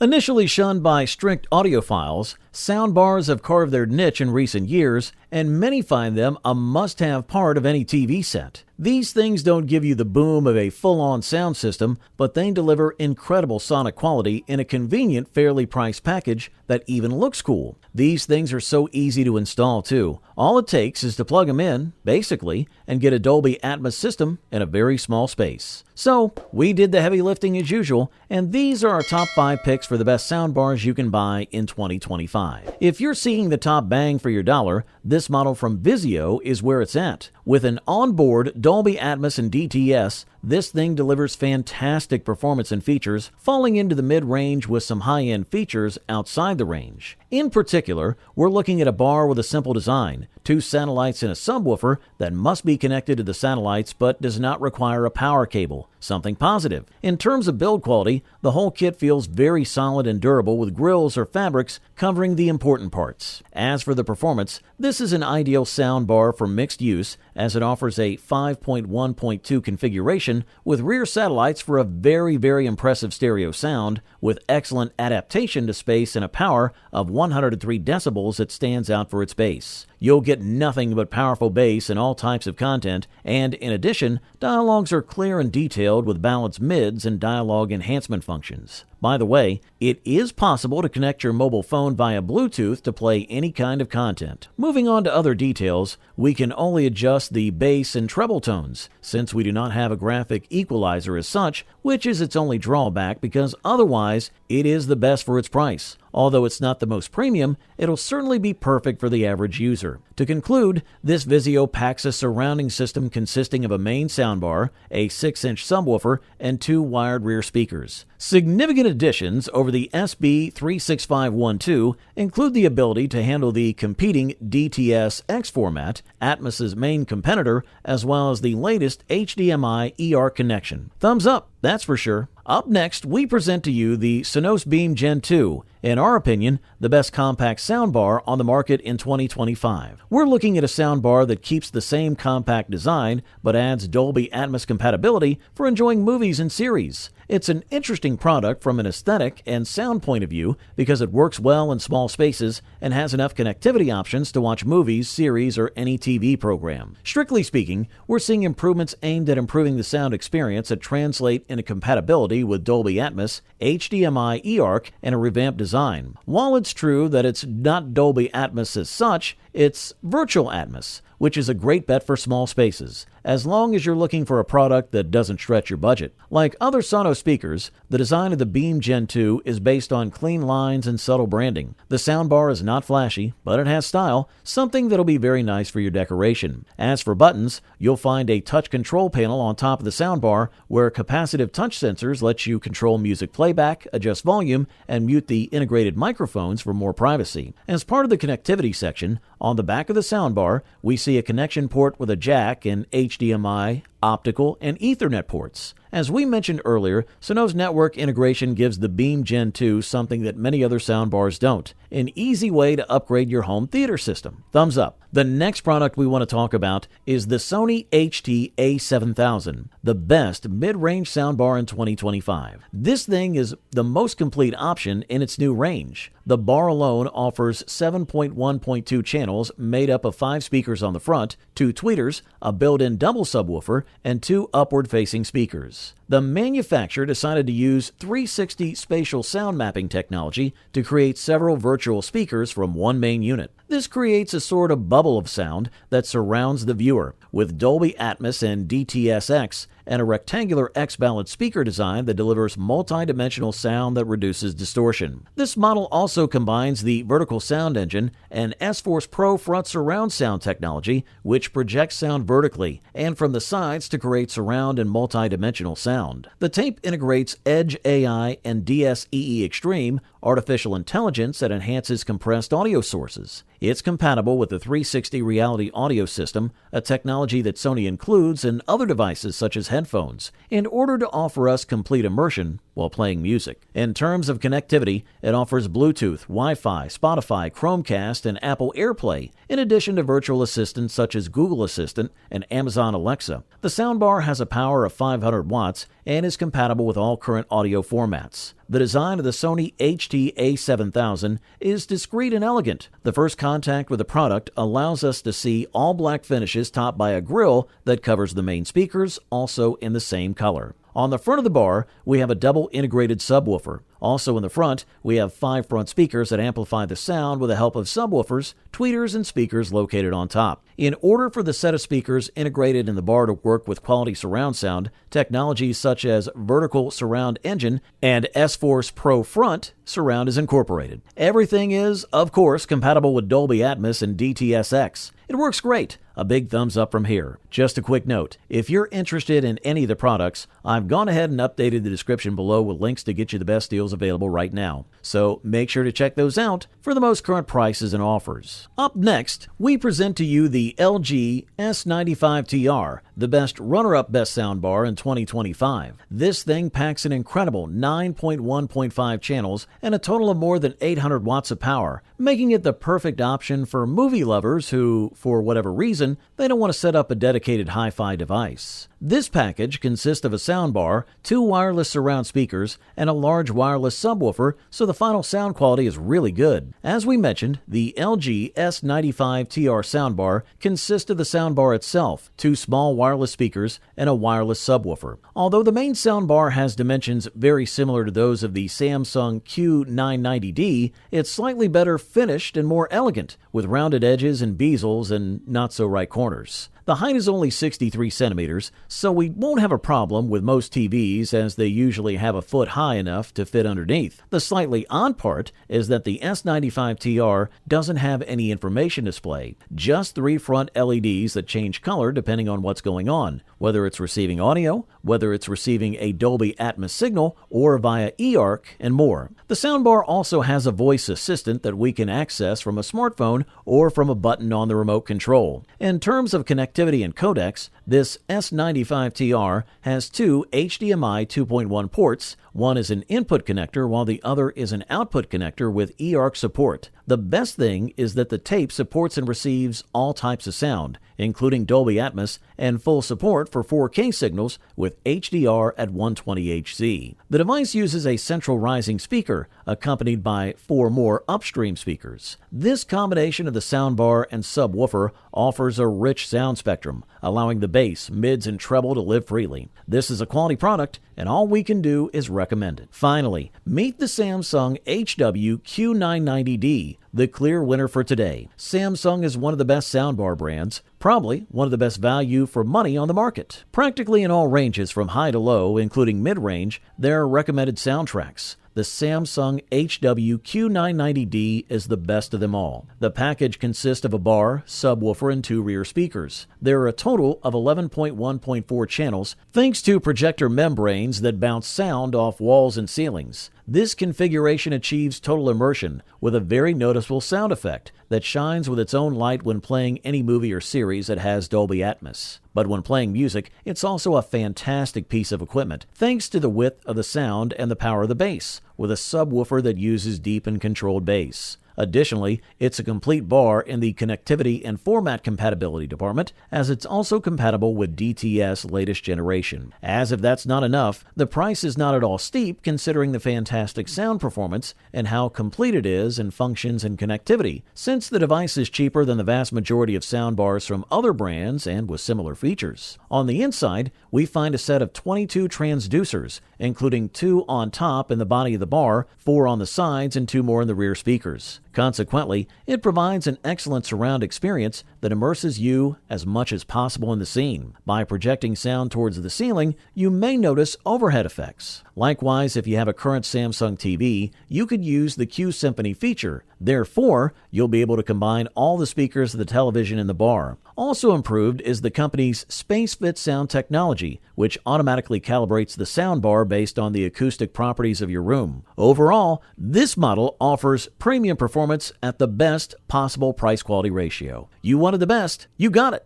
Initially shunned by strict audiophiles, soundbars have carved their niche in recent years, and many find them a must-have part of any TV set. These things don't give you the boom of a full-on sound system, but they deliver incredible sonic quality in a convenient, fairly priced package that even looks cool. These things are so easy to install too. All it takes is to plug them in, basically, and get a Dolby Atmos system in a very small space. So, we did the heavy lifting as usual, and these are our top 5 picks for the best soundbars you can buy in 2025. If you're seeking the top bang for your dollar, this model from Vizio is where it's at. With an onboard Dolby Atmos and DTS, this thing delivers fantastic performance and features, falling into the mid-range with some high-end features outside the range. In particular, we're looking at a bar with a simple design, 2 satellites and a subwoofer that must be connected to the satellites but does not require a power cable. Something positive. In terms of build quality, the whole kit feels very solid and durable with grills or fabrics covering the important parts. As for the performance, this is an ideal soundbar for mixed use as it offers a 5.1.2 configuration with rear satellites for a very impressive stereo sound with excellent adaptation to space and a power of 103 decibels that stands out for its bass. You'll get nothing but powerful bass in all types of content, and in addition, dialogues are clear and detailed with balanced mids and dialogue enhancement functions. By the way, it is possible to connect your mobile phone via Bluetooth to play any kind of content. Moving on to other details, we can only adjust the bass and treble tones, since we do not have a graphic equalizer as such, which is its only drawback because otherwise it is the best for its price. Although it's not the most premium, it'll certainly be perfect for the average user. To conclude, this Vizio packs a surrounding system consisting of a main soundbar, a 6-inch subwoofer, and 2 wired rear speakers. Significant additions over the SB36512 include the ability to handle the competing DTS-X format, Atmos's main competitor, as well as the latest HDMI ER connection. Thumbs up, that's for sure. Up next, we present to you the Sonos Beam Gen 2, in our opinion, the best compact soundbar on the market in 2025. We're looking at a soundbar that keeps the same compact design, but adds Dolby Atmos compatibility for enjoying movies and series. It's an interesting product from an aesthetic and sound point of view because it works well in small spaces and has enough connectivity options to watch movies, series, or any TV program. Strictly speaking, we're seeing improvements aimed at improving the sound experience that translate into compatibility with Dolby Atmos, HDMI eARC, and a revamped design. While it's true that it's not Dolby Atmos as such, it's virtual Atmos, which is a great bet for small spaces, as long as you're looking for a product that doesn't stretch your budget. Like other Sonos speakers, the design of the Beam Gen 2 is based on clean lines and subtle branding. The soundbar is not flashy, but it has style, something that'll be very nice for your decoration. As for buttons, you'll find a touch control panel on top of the soundbar where capacitive touch sensors let you control music playback, adjust volume, and mute the integrated microphones for more privacy. As part of the connectivity section, on the back of the soundbar, we see a connection port with a jack and HDMI, optical, and Ethernet ports. As we mentioned earlier, Sonos network integration gives the Beam Gen 2 something that many other soundbars don't, an easy way to upgrade your home theater system. Thumbs up. The next product we want to talk about is the Sony HT-A7000, the best mid-range soundbar in 2025. This thing is the most complete option in its new range. The bar alone offers 7.1.2 channels made up of 5 speakers on the front, 2 tweeters, a built-in double subwoofer, and 2 upward-facing speakers. The manufacturer decided to use 360 spatial sound mapping technology to create several virtual speakers from one main unit. This creates a sort of bubble of sound that surrounds the viewer, with Dolby Atmos and DTS-X and a rectangular X-ballad speaker design that delivers multi-dimensional sound that reduces distortion. This model also combines the vertical sound engine and S-Force Pro front surround sound technology, which projects sound vertically and from the sides to create surround and multi-dimensional sound. The tape integrates Edge AI and DSEE Extreme, artificial intelligence that enhances compressed audio sources. It's compatible with the 360 reality audio system, a technology that Sony includes in other devices such as headphones. In order to offer us complete immersion, while playing music. In terms of connectivity, it offers Bluetooth, Wi-Fi, Spotify, Chromecast, and Apple AirPlay, in addition to virtual assistants such as Google Assistant and Amazon Alexa. The soundbar has a power of 500 watts and is compatible with all current audio formats. The design of the Sony HT-A7000 is discreet and elegant. The first contact with the product allows us to see all black finishes topped by a grille that covers the main speakers, also in the same color. On the front of the bar, we have a double integrated subwoofer. Also in the front, we have 5 front speakers that amplify the sound with the help of subwoofers, tweeters, and speakers located on top. In order for the set of speakers integrated in the bar to work with quality surround sound, technologies such as vertical surround engine and S-Force Pro front surround is incorporated. Everything is, of course, compatible with Dolby Atmos and DTS:X. It works great. A big thumbs up from here. Just a quick note, if you're interested in any of the products, I've gone ahead and updated the description below with links to get you the best deals available right now. So make sure to check those out for the most current prices and offers. Up next, we present to you the LG S95TR, the best runner-up best soundbar in 2025. This thing packs an incredible 9.1.5 channels and a total of more than 800 watts of power, making it the perfect option for movie lovers who, for whatever reason, they don't want to set up a dedicated hi-fi device. This package consists of a soundbar, 2 wireless surround speakers, and a large wireless subwoofer, so the final sound quality is really good. As we mentioned, the LG S95TR soundbar consists of the soundbar itself, 2 small wireless speakers, and a wireless subwoofer. Although the main soundbar has dimensions very similar to those of the Samsung HW-Q990D, it's slightly better finished and more elegant, with rounded edges and bezels and not-so-right corners. The height is only 63 centimeters, so we won't have a problem with most TVs as they usually have a foot high enough to fit underneath. The slightly odd part is that the S95TR doesn't have any information display, just 3 front LEDs that change color depending on what's going on, whether it's receiving audio, whether it's receiving a Dolby Atmos signal, or via eARC, and more. The soundbar also has a voice assistant that we can access from a smartphone or from a button on the remote control. In terms of connectivity and codecs, this S95TR has 2 HDMI 2.1 ports. One is an input connector while the other is an output connector with eARC support. The best thing is that the tape supports and receives all types of sound, including Dolby Atmos and full support for 4K signals with HDR at 120Hz. The device uses a central rising speaker accompanied by 4 more upstream speakers. This combination of the soundbar and subwoofer offers a rich sound spectrum, allowing the bass, mids, and treble to live freely. This is a quality product, and all we can do is recommend it. Finally, meet the Samsung HW-Q990D, the clear winner for today. Samsung is one of the best soundbar brands, probably one of the best value for money on the market. Practically in all ranges from high to low, including mid-range, there are recommended soundtracks. The Samsung HW-Q990D is the best of them all. The package consists of a bar, subwoofer, and 2 rear speakers. There are a total of 11.1.4 channels, thanks to projector membranes that bounce sound off walls and ceilings. This configuration achieves total immersion with a very noticeable sound effect that shines with its own light when playing any movie or series that has Dolby Atmos. But when playing music, it's also a fantastic piece of equipment, thanks to the width of the sound and the power of the bass, with a subwoofer that uses deep and controlled bass. Additionally, it's a complete bar in the connectivity and format compatibility department, as it's also compatible with DTS latest generation. As if that's not enough, the price is not at all steep considering the fantastic sound performance and how complete it is in functions and connectivity, since the device is cheaper than the vast majority of soundbars from other brands and with similar features. On the inside, we find a set of 22 transducers, including 2 on top in the body of the bar, 4 on the sides, and 2 more in the rear speakers. Consequently, it provides an excellent surround experience that immerses you as much as possible in the scene. By projecting sound towards the ceiling, you may notice overhead effects. Likewise, if you have a current Samsung TV, you could use the Q Symphony feature. Therefore, you'll be able to combine all the speakers of the television in the bar. Also improved is the company's SpaceFit sound technology, which automatically calibrates the soundbar based on the acoustic properties of your room. Overall, this model offers premium performance at the best possible price-quality ratio. You wanted the best, you got it.